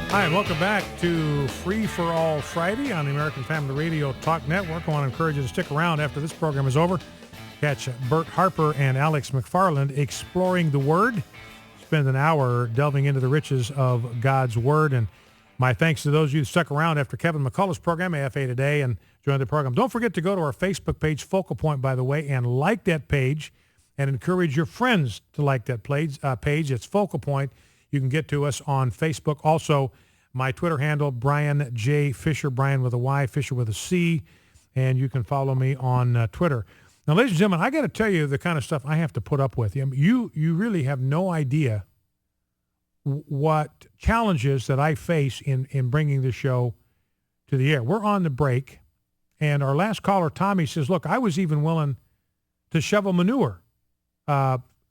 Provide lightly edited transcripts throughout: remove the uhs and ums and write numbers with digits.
Hi, and welcome back to Free for All Friday on the American Family Radio Talk Network. I want to encourage you to stick around after this program is over. Catch Bert Harper and Alex McFarland exploring the Word. Spend an hour delving into the riches of God's Word. And my thanks to those of you who stuck around after Kevin McCullough's program, AFA Today, and joined the program. Don't forget to go to our Facebook page, Focal Point, by the way, and like that page and encourage your friends to like that page. It's Focal Point. You can get to us on Facebook. Also, my Twitter handle, Brian J. Fisher, Brian with a Y, Fisher with a C, and you can follow me on Twitter. Now, ladies and gentlemen, I got to tell you the kind of stuff I have to put up with. You really have no idea what challenges that I face in bringing the show to the air. We're on the break, and our last caller, Tommy, says, look, I was even willing to shovel manure. And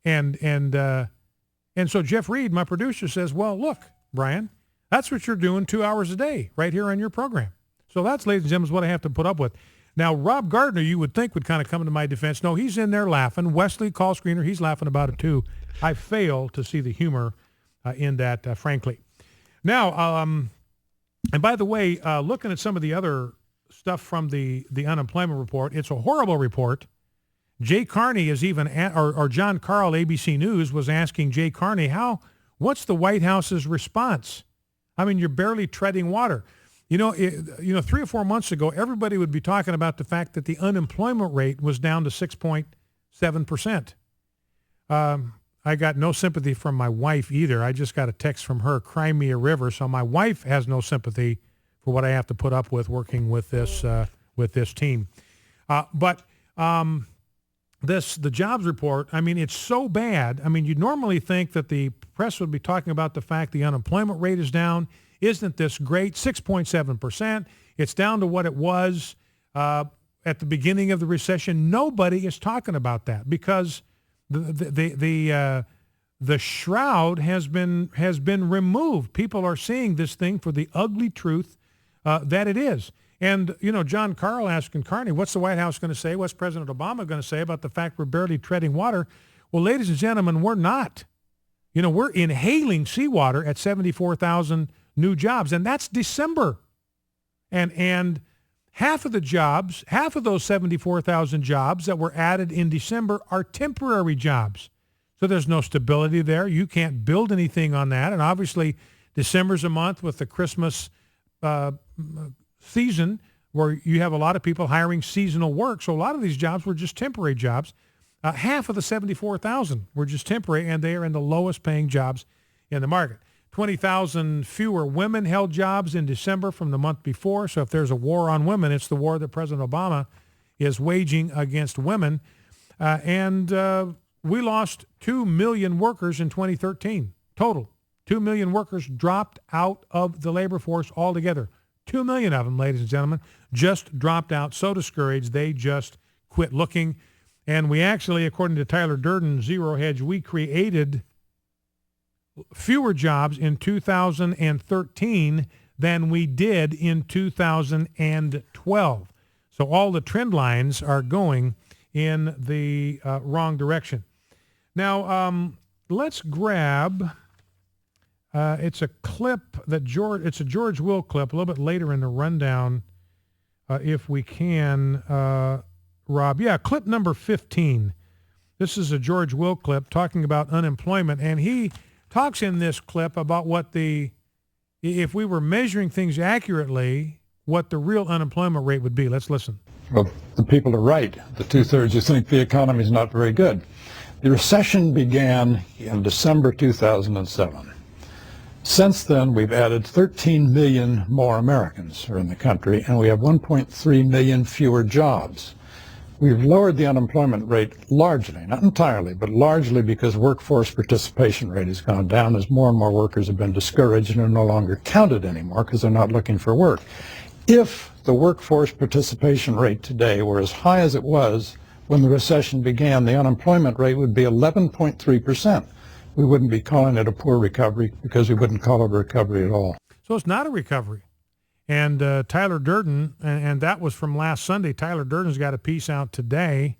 so Jeff Reed, my producer, says, well, look, Brian, that's what you're doing 2 hours a day right here on your program. So that's, ladies and gentlemen, what I have to put up with. Now, Rob Gardner, you would think, would kind of come to my defense. No, he's in there laughing. Wesley, call screener, he's laughing about it too. I fail to see the humor in that, frankly. Now, and by the way, looking at some of the other stuff from the unemployment report, it's a horrible report. Jay Carney is even, or John Carl, ABC News, was asking Jay Carney, what's the White House's response? I mean, you're barely treading water. 3 or 4 months ago, everybody would be talking about the fact that the unemployment rate was down to 6.7%. I got no sympathy from my wife either. I just got a text from her, cry me a river. So my wife has no sympathy for what I have to put up with working with this team. But the jobs report, I mean, it's so bad. I mean, you'd normally think that the press would be talking about the fact the unemployment rate is down. Isn't this great? 6.7%. It's down to what it was at the beginning of the recession. Nobody is talking about that because the shroud has been removed. People are seeing this thing for the ugly truth that it is. And, John Carl asking Carney, what's the White House going to say? What's President Obama going to say about the fact we're barely treading water? Well, ladies and gentlemen, we're not. We're inhaling seawater at 74,000 new jobs, and that's December. And half of those 74,000 jobs that were added in December are temporary jobs. So there's no stability there. You can't build anything on that. And obviously, December's a month with the Christmas season where you have a lot of people hiring seasonal work. So a lot of these jobs were just temporary jobs. Half of the 74,000 were just temporary, and they are in the lowest paying jobs in the market. 20,000 fewer women held jobs in December from the month before. So if there's a war on women, it's the war that President Obama is waging against women. And we lost 2 million workers in 2013 total. 2 million workers dropped out of the labor force altogether. 2 million of them, ladies and gentlemen, just dropped out. So discouraged, they just quit looking. And we actually, according to Tyler Durden, Zero Hedge, we created fewer jobs in 2013 than we did in 2012. So all the trend lines are going in the wrong direction. Now, let's grab, it's a clip that it's a George Will clip, a little bit later in the rundown, if we can, Rob. Yeah, clip number 15. This is a George Will clip talking about unemployment, and he talks in this clip about if we were measuring things accurately, what the real unemployment rate would be. Let's listen. Well, the people are right. The two-thirds who think the economy is not very good. The recession began in December 2007. Since then, we've added 13 million more Americans are in the country, and we have 1.3 million fewer jobs. We've lowered the unemployment rate largely, not entirely, but largely because workforce participation rate has gone down as more and more workers have been discouraged and are no longer counted anymore because they're not looking for work. If the workforce participation rate today were as high as it was when the recession began, the unemployment rate would be 11.3%. We wouldn't be calling it a poor recovery because we wouldn't call it a recovery at all. So it's not a recovery. And Tyler Durden, and that was from last Sunday, Tyler Durden's got a piece out today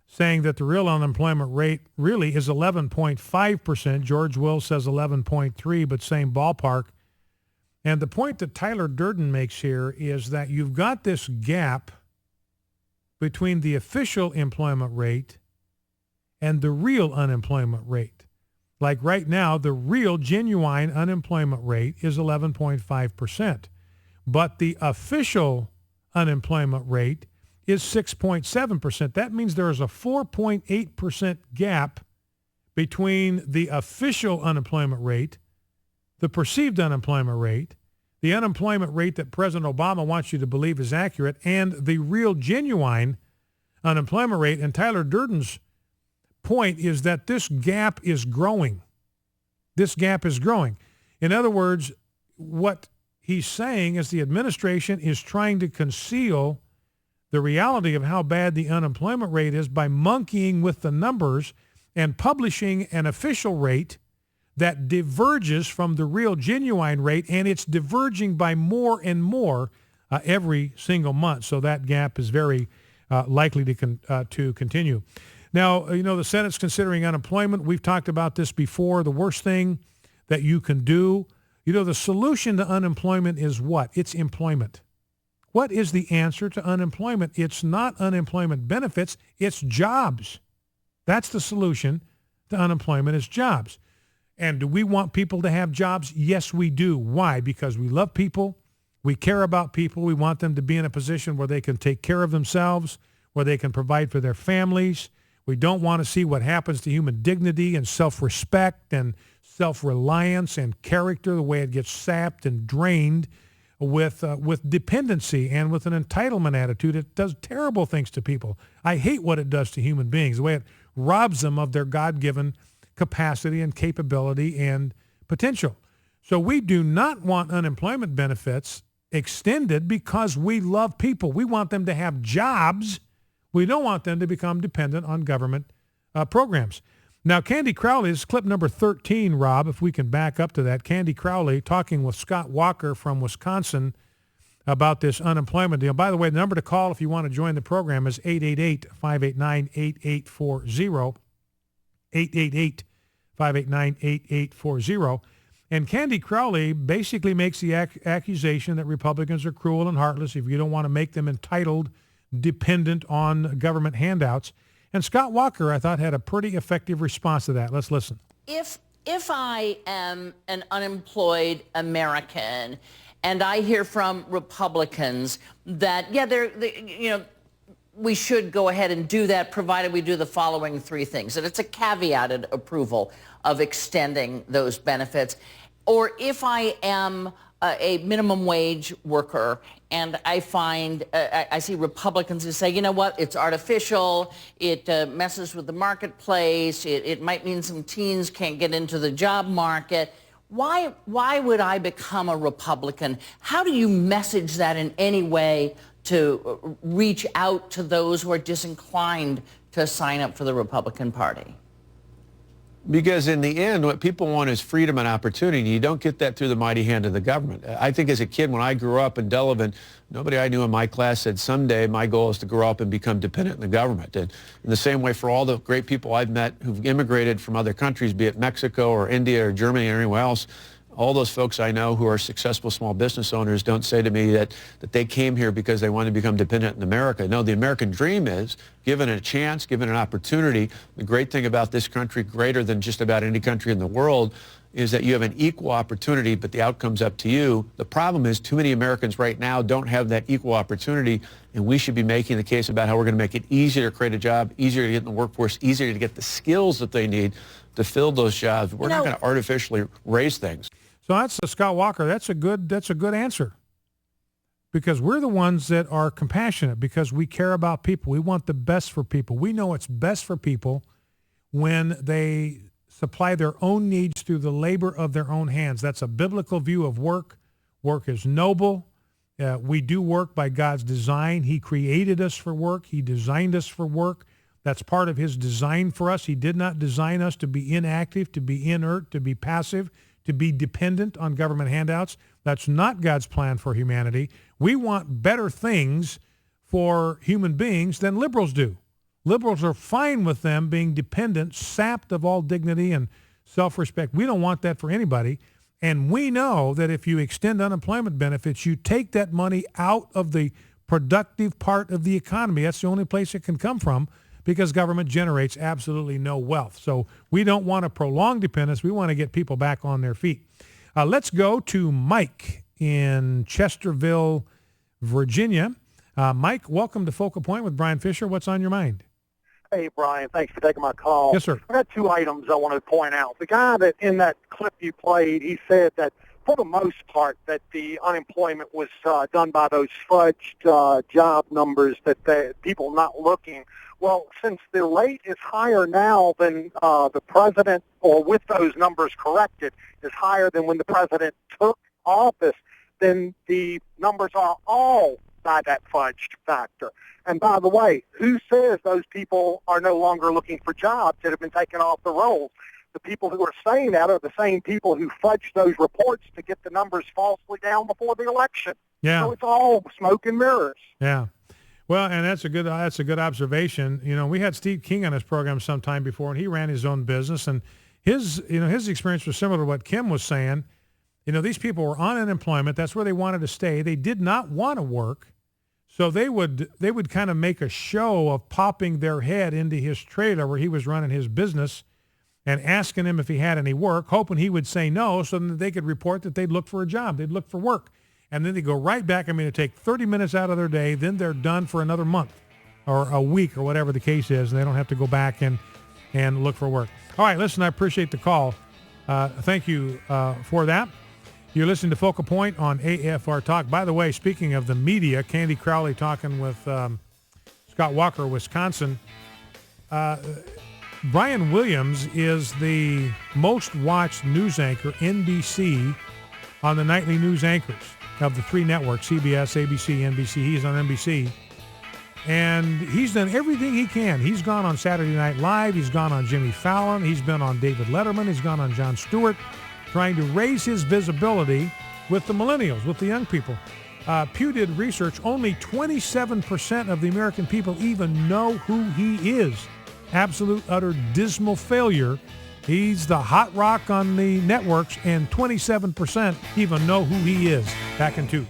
saying that the real unemployment rate really is 11.5%. George Will says 11.3, but same ballpark. And the point that Tyler Durden makes here is that you've got this gap between the official employment rate and the real unemployment rate. Like right now, the real genuine unemployment rate is 11.5%, but the official unemployment rate is 6.7%. That means there is a 4.8% gap between the official unemployment rate, the perceived unemployment rate, the unemployment rate that President Obama wants you to believe is accurate, and the real genuine unemployment rate. And Tyler Durden's point is that this gap is growing. This gap is growing. In other words, what he's saying is the administration is trying to conceal the reality of how bad the unemployment rate is by monkeying with the numbers and publishing an official rate that diverges from the real genuine rate, and it's diverging by more and more every single month. So that gap is very likely to continue. Now, the Senate's considering unemployment. We've talked about this before. The worst thing that you can do, the solution to unemployment is what? It's employment. What is the answer to unemployment? It's not unemployment benefits, it's jobs. That's the solution to unemployment is jobs. And do we want people to have jobs? Yes, we do. Why? Because we love people. We care about people. We want them to be in a position where they can take care of themselves, where they can provide for their families. We don't want to see what happens to human dignity and self-respect and self-reliance and character, the way it gets sapped and drained with dependency and with an entitlement attitude. It does terrible things to people. I hate what it does to human beings, the way it robs them of their God-given capacity and capability and potential. So we do not want unemployment benefits extended because we love people. We want them to have jobs. We don't want them to become dependent on government programs. Now, Candy Crowley, this is clip number 13, Rob, if we can back up to that. Candy Crowley talking with Scott Walker from Wisconsin about this unemployment deal. By the way, the number to call if you want to join the program is 888-589-8840, 888-589-8840. And Candy Crowley basically makes the accusation that Republicans are cruel and heartless if you don't want to make them entitled, dependent on government handouts. And Scott Walker, I thought, had a pretty effective response to that. Let's listen. If I am an unemployed American and I hear from Republicans that, we should go ahead and do that provided we do the following three things, and it's a caveated approval of extending those benefits, or if I am a minimum wage worker and I see Republicans who say, you know what, it's artificial, it messes with the marketplace, it might mean some teens can't get into the job market. Why would I become a Republican? How do you message that in any way to reach out to those who are disinclined to sign up for the Republican Party? Because in the end, what people want is freedom and opportunity. You don't get that through the mighty hand of the government. I think as a kid, when I grew up in Delavan, nobody I knew in my class said, someday my goal is to grow up and become dependent on the government. And in the same way, for all the great people I've met who've immigrated from other countries, be it Mexico or India or Germany or anywhere else, all those folks I know who are successful small business owners don't say to me that they came here because they want to become dependent in America. No, the American dream is, given a chance, given an opportunity, the great thing about this country, greater than just about any country in the world, is that you have an equal opportunity, but the outcome's up to you. The problem is too many Americans right now don't have that equal opportunity, and we should be making the case about how we're going to make it easier to create a job, easier to get in the workforce, easier to get the skills that they need to fill those jobs. We're not going to artificially raise things. So that's Scott Walker. That's a good answer, because we're the ones that are compassionate, because we care about people. We want the best for people. We know it's best for people when they supply their own needs through the labor of their own hands. That's a biblical view of work. Work is noble. We do work by God's design. He created us for work. He designed us for work. That's part of his design for us. He did not design us to be inactive, to be inert, to be passive, to be dependent on government handouts. That's not God's plan for humanity. We want better things for human beings than liberals do. Liberals are fine with them being dependent, sapped of all dignity and self-respect. We don't want that for anybody. And we know that if you extend unemployment benefits, you take that money out of the productive part of the economy. That's the only place it can come from because government generates absolutely no wealth. So we don't want to prolong dependence. We want to get people back on their feet. Let's go to Mike in Chesterville, Virginia. Mike, welcome to Focal Point with Brian Fisher. What's on your mind? Hey, Brian, thanks for taking my call. Yes, sir. I got two items I want to point out. The guy that in that clip you played, he said that for the most part that the unemployment was done by those fudged job numbers, that the people not looking. Well, since the rate is higher now than the president, or with those numbers corrected, is higher than when the president took office, then the numbers are all by that fudged factor. And by the way, who says those people are no longer looking for jobs that have been taken off the rolls? The people who are saying that are the same people who fudged those reports to get the numbers falsely down before the election. Yeah. So it's all smoke and mirrors. Yeah. Well, and that's a good observation. You know, we had Steve King on his program sometime before, and he ran his own business, and his experience was similar to what Kim was saying. You know, these people were on unemployment. That's where they wanted to stay. They did not want to work. So they would kind of make a show of popping their head into his trailer where he was running his business and asking him if he had any work, hoping he would say no so that they could report that they'd look for a job. They'd look for work. And then they go right back. I mean, it take 30 minutes out of their day. Then they're done for another month or a week or whatever the case is, and they don't have to go back and look for work. All right, listen, I appreciate the call. Thank you for that. You're listening to Focal Point on AFR Talk. By the way, speaking of the media, Candy Crowley talking with Scott Walker, Wisconsin. Brian Williams is the most watched news anchor, NBC, on the nightly news anchors of the three networks, CBS, ABC, NBC. He's on NBC. And he's done everything he can. He's gone on Saturday Night Live. He's gone on Jimmy Fallon. He's been on David Letterman. He's gone on Jon Stewart, trying to raise his visibility with the millennials, with the young people. Pew did research. Only 27% of the American people even know who he is. Absolute, utter, dismal failure. He's the hot rock on the networks, and 27% even know who he is. Back in 2.